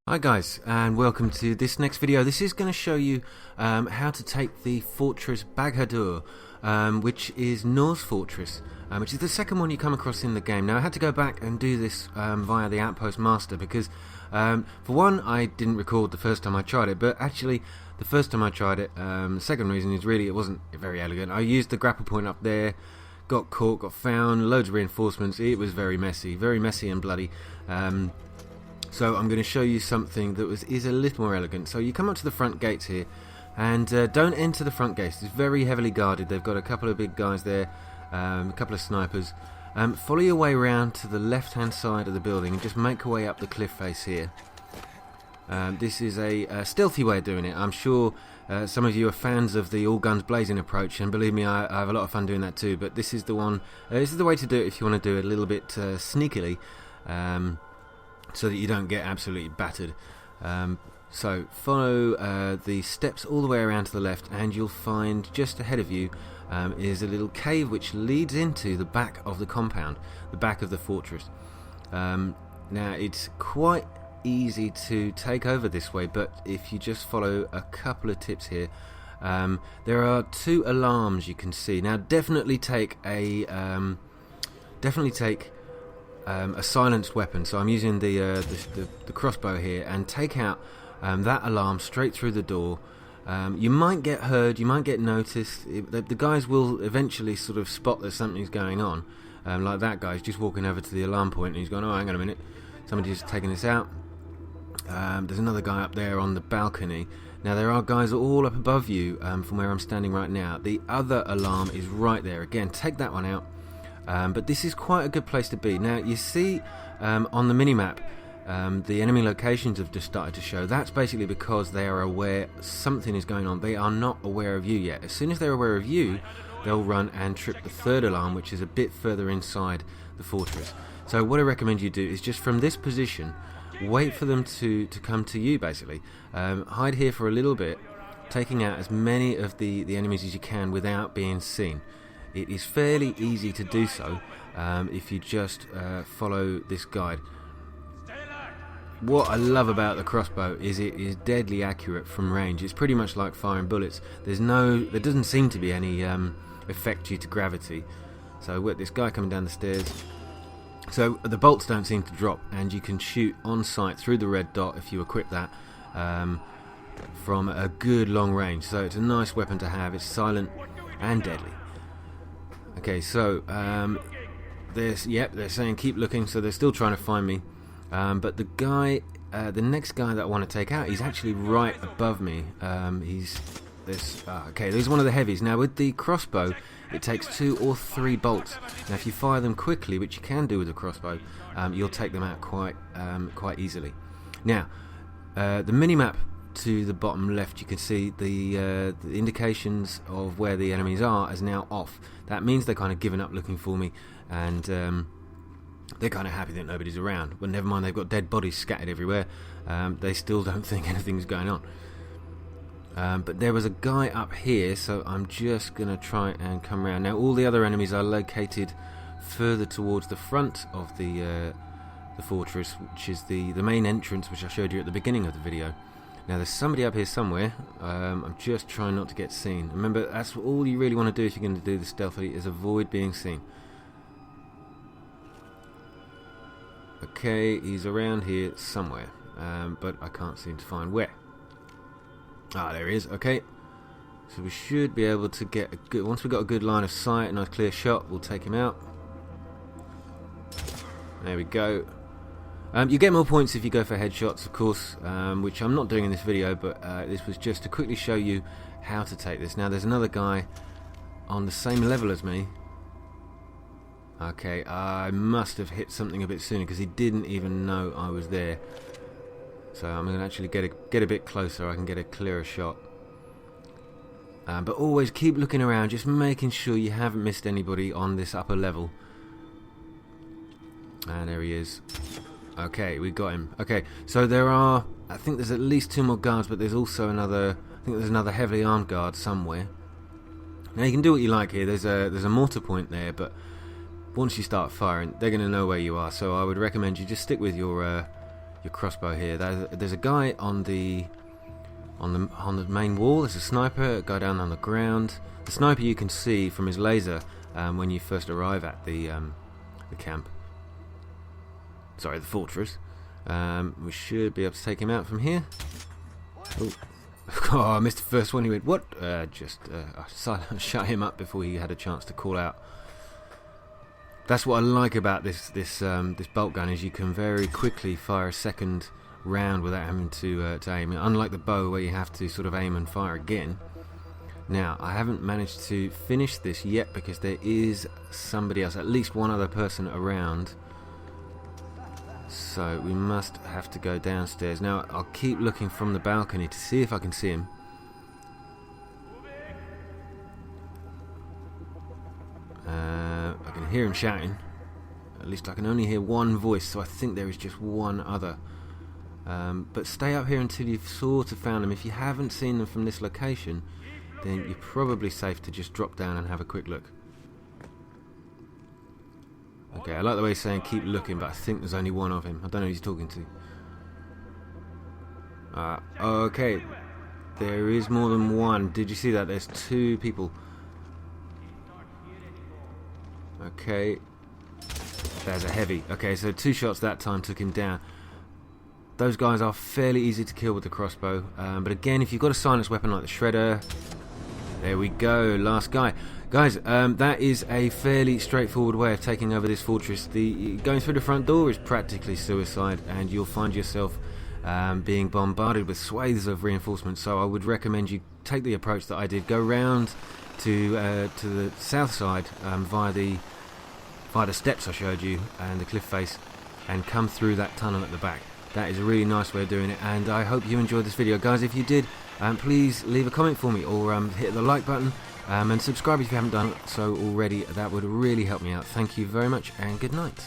Hi guys, and welcome to this next video. This is going to show you how to take the fortress Baghadur, which is Noore's fortress, which is the second one you come across in the game. Now I had to go back and do this via the Outpost Master because for one, I didn't record the first time I tried it, but actually the first time I tried it, the second reason is really it wasn't very elegant. I used the grapple point up there, got caught, got found, loads of reinforcements. It was very messy and bloody. So I'm going to show you something that is a little more elegant. So you come up to the front gates here, and don't enter the front gates. It's very heavily guarded. They've got a couple of big guys there, a couple of snipers. Follow your way around to the left-hand side of the building and just make your way up the cliff face here. This is a stealthy way of doing it. I'm sure some of you are fans of the all guns blazing approach, and believe me, I have a lot of fun doing that too. But this is the one. This is the way to do it if you want to do it a little bit sneakily. So that you don't get absolutely battered. So follow the steps all the way around to the left, and you'll find just ahead of you is a little cave which leads into the back of the compound, the back of the fortress. Now it's quite easy to take over this way, but if you just follow a couple of tips here, there are two alarms you can see. Now definitely take a silenced weapon, so I'm using the crossbow here, and take out that alarm straight through the door. You might get heard, you might get noticed. The guys will eventually sort of spot that something's going on, like that guy's just walking over to the alarm point and he's going, oh, hang on a minute, somebody's taking this out. There's another guy up there on the balcony. Now there are guys all up above you from where I'm standing right now. The other alarm is right there. Again, take that one out. But this is quite a good place to be. Now you see on the minimap the enemy locations have just started to show. That's basically because they are aware something is going on. They are not aware of you yet. As soon as they're aware of you, they'll run and trip the third alarm, which is a bit further inside the fortress. So what I recommend you do is just from this position, wait for them to come to you basically. Hide here for a little bit, taking out as many of the enemies as you can without being seen. It is fairly easy to do so if you just follow this guide. What I love about the crossbow is it is deadly accurate from range. It's pretty much like firing bullets. There doesn't seem to be any effect due to gravity. So with this guy coming down the stairs, so the bolts don't seem to drop, and you can shoot on sight through the red dot if you equip that from a good long range. So it's a nice weapon to have. It's silent and deadly. Okay, so they're saying keep looking, so they're still trying to find me. But the next guy that I want to take out, he's actually right above me. There's one of the heavies. Now with the crossbow, it takes 2 or 3 bolts. Now if you fire them quickly, which you can do with a crossbow, you'll take them out quite easily. Now the minimap to the bottom left, you can see the indications of where the enemies are is now off. That means they're kind of given up looking for me, and they're kind of happy that nobody's around. But never mind, they've got dead bodies scattered everywhere. They still don't think anything's going on. But there was a guy up here, so I'm just going to try and come around. Now all the other enemies are located further towards the front of the fortress, which is the main entrance, which I showed you at the beginning of the video. Now there's somebody up here somewhere. I'm just trying not to get seen. Remember, that's all you really want to do if you're going to do this stealthily, is avoid being seen. Okay, he's around here somewhere, but I can't seem to find where. Ah, there he is. Okay, so we should be able to get a good. Once we've got a good line of sight and a clear shot, we'll take him out. There we go. You get more points if you go for headshots, of course, which I'm not doing in this video, but this was just to quickly show you how to take this. Now there's another guy on the same level as me. Okay, I must have hit something a bit sooner because he didn't even know I was there. So I'm going to actually get a bit closer. I can get a clearer shot. But always keep looking around, just making sure you haven't missed anybody on this upper level. And there he is. Okay, we got him. Okay, so I think there's at least 2 more guards, but there's also I think there's another heavily armed guard somewhere. Now you can do what you like here. There's a mortar point there, but once you start firing, they're going to know where you are. So I would recommend you just stick with your your crossbow here. There's a guy on the main wall. There's a sniper, a guy down on the ground. The sniper you can see from his laser when you first arrive at the camp. Sorry, the fortress. We should be able to take him out from here. Oh, oh, I missed the first one. He went, what? I shut him up before he had a chance to call out. That's what I like about this bolt gun, is you can very quickly fire a second round without having to aim. Unlike the bow, where you have to sort of aim and fire again. Now, I haven't managed to finish this yet because there is somebody else, at least one other person around. So we must have to go downstairs. Now, I'll keep looking from the balcony to see if I can see him. I can hear him shouting. At least I can only hear one voice, so I think there is just one other. But stay up here until you've sort of found them. If you haven't seen them from this location, then you're probably safe to just drop down and have a quick look. Okay, I like the way he's saying keep looking, but I think there's only one of him. I don't know who he's talking to. Okay, there is more than one. Did you see that? There's two people. Okay, there's a heavy. Okay, so 2 shots that time took him down. Those guys are fairly easy to kill with the crossbow, but again, if you've got a silenced weapon like the shredder, there we go, last guy. Guys, that is a fairly straightforward way of taking over this fortress. Going through the front door is practically suicide, and you'll find yourself being bombarded with swathes of reinforcements. So I would recommend you take the approach that I did. Go round to the south side via the steps I showed you and the cliff face, and come through that tunnel at the back. That is a really nice way of doing it, and I hope you enjoyed this video. Guys, if you did, please leave a comment for me, or hit the like button, and subscribe if you haven't done so already. That would really help me out. Thank you very much, and good night.